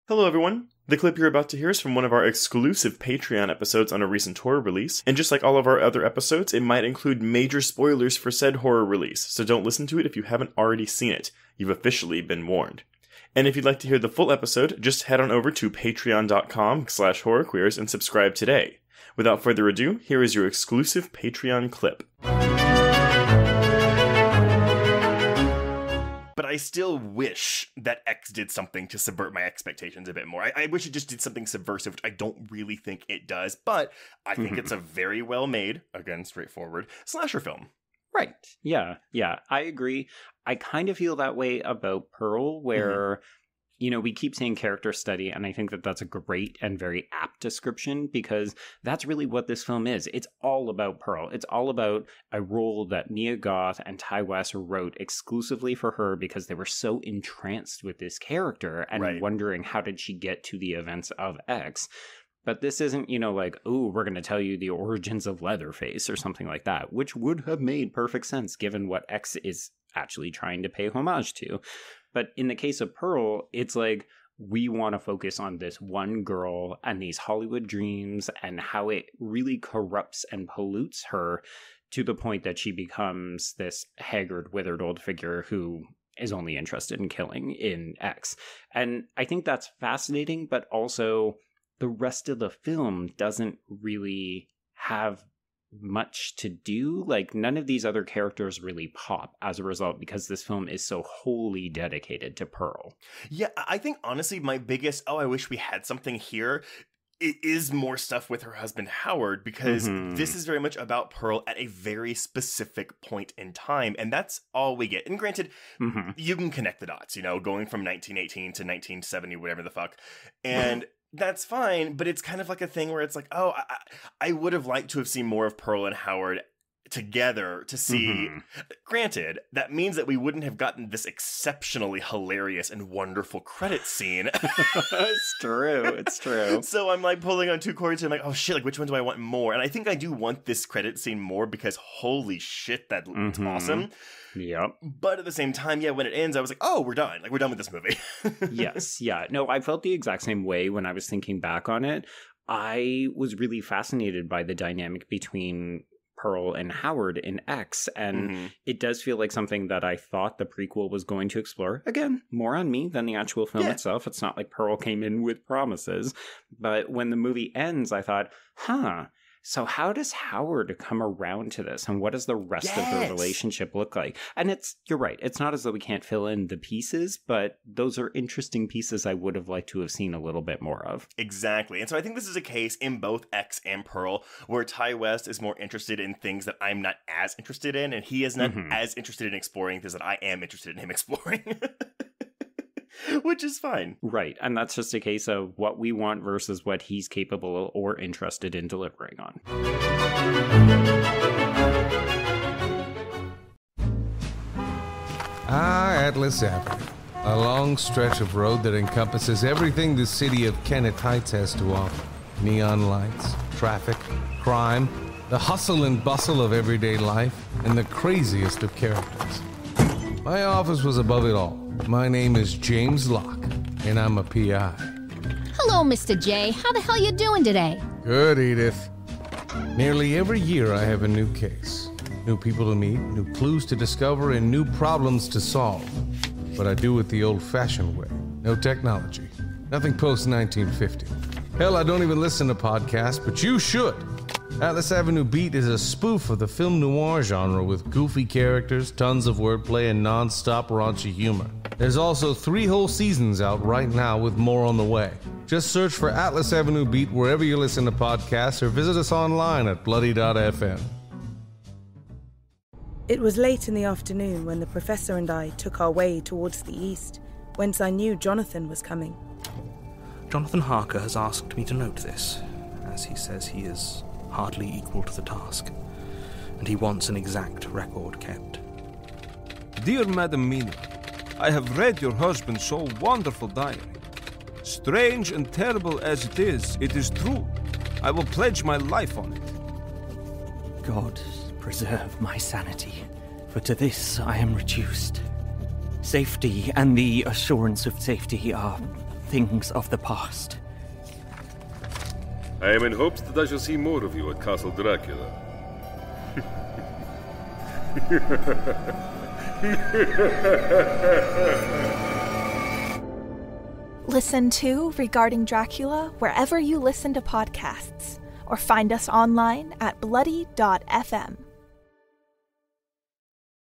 Hello everyone! The clip you're about to hear is from one of our exclusive Patreon episodes on a recent horror release, and just like all of our other episodes, it might include major spoilers for said horror release, so don't listen to it if you haven't already seen it. You've officially been warned. And if you'd like to hear the full episode, just head on over to patreon.com/horrorqueers and subscribe today. Without further ado, here is your exclusive Patreon clip. But I still wish that X did something to subvert my expectations a bit more. I wish it just did something subversive, which I don't really think it does, but I think it's a very well made, again, straightforward, slasher film. Right. Yeah, I agree. I kind of feel that way about Pearl, where, you know, we keep saying character study, and I think that that's a great and very apt description, because that's really what this film is. It's all about Pearl. It's all about a role that Mia Goth and Ti West wrote exclusively for her because they were so entranced with this character and wondering how did she get to the events of X. But this isn't, you know, like, oh, we're going to tell you the origins of Leatherface or something like that, which would have made perfect sense given what X is actually trying to pay homage to. But in the case of Pearl, it's like we want to focus on this one girl and these Hollywood dreams and how it really corrupts and pollutes her to the point that she becomes this haggard, withered old figure who is only interested in killing in X. And I think that's fascinating, but also the rest of the film doesn't really have much to do. Like, none of these other characters really pop as a result because this film is so wholly dedicated to Pearl. Yeah, I think honestly my biggest, I wish we had something here, it is more stuff with her husband Howard, because this is very much about Pearl at a very specific point in time, and that's all we get. And granted, you can connect the dots, you know, going from 1918 to 1970, whatever the fuck, and that's fine, but it's kind of like a thing where it's like, oh, I would have liked to have seen more of Pearl and Howard together to see. Granted, that means that we wouldn't have gotten this exceptionally hilarious and wonderful credit scene. It's true. So I'm like pulling on two cords and I'm like, oh shit, like which one do I want more? And I think I do want this credit scene more because holy shit, that's awesome. Yep. But at the same time, yeah, when it ends, I was like, oh, we're done. Like, we're done with this movie. Yes, yeah. No, I felt the exact same way when I was thinking back on it. I was really fascinated by the dynamic between Pearl and Howard in X, and it does feel like something that I thought the prequel was going to explore. Again, more on me than the actual film itself. It's not like Pearl came in with promises. But when the movie ends, I thought, so how does Howard come around to this, and what does the rest of the relationship look like? And you're right, it's not as though we can't fill in the pieces, but those are interesting pieces I would have liked to have seen a little bit more of. Exactly. And so I think this is a case in both X and Pearl where Ti West is more interested in things that I'm not as interested in, and he is not as interested in exploring things that I am interested in him exploring. Which is fine. Right. And that's just a case of what we want versus what he's capable or interested in delivering on. Atlas Avenue. A long stretch of road that encompasses everything the city of Kennett Heights has to offer. Neon lights, traffic, crime, the hustle and bustle of everyday life, and the craziest of characters. My office was above it all. My name is James Locke, and I'm a PI. Hello, Mr. J. How the hell you doing today? Good, Edith. Nearly every year I have a new case. New people to meet, new clues to discover, and new problems to solve. But I do it the old-fashioned way. No technology. Nothing post-1950. Hell, I don't even listen to podcasts, but you should. Atlas Avenue Beat is a spoof of the film noir genre with goofy characters, tons of wordplay, and non-stop raunchy humor. There's also 3 whole seasons out right now with more on the way. Just search for Atlas Avenue Beat wherever you listen to podcasts or visit us online at bloody.fm. It was late in the afternoon when the professor and I took our way towards the east, whence I knew Jonathan was coming. Jonathan Harker has asked me to note this, as he says he is hardly equal to the task, and he wants an exact record kept. Dear Madam Mina, I have read your husband's so wonderful diary. Strange and terrible as it is true. I will pledge my life on it. God preserve my sanity, for to this I am reduced. Safety and the assurance of safety are things of the past. I am in hopes that I shall see more of you at Castle Dracula. Listen to Regarding Dracula wherever you listen to podcasts, or find us online at bloody.fm.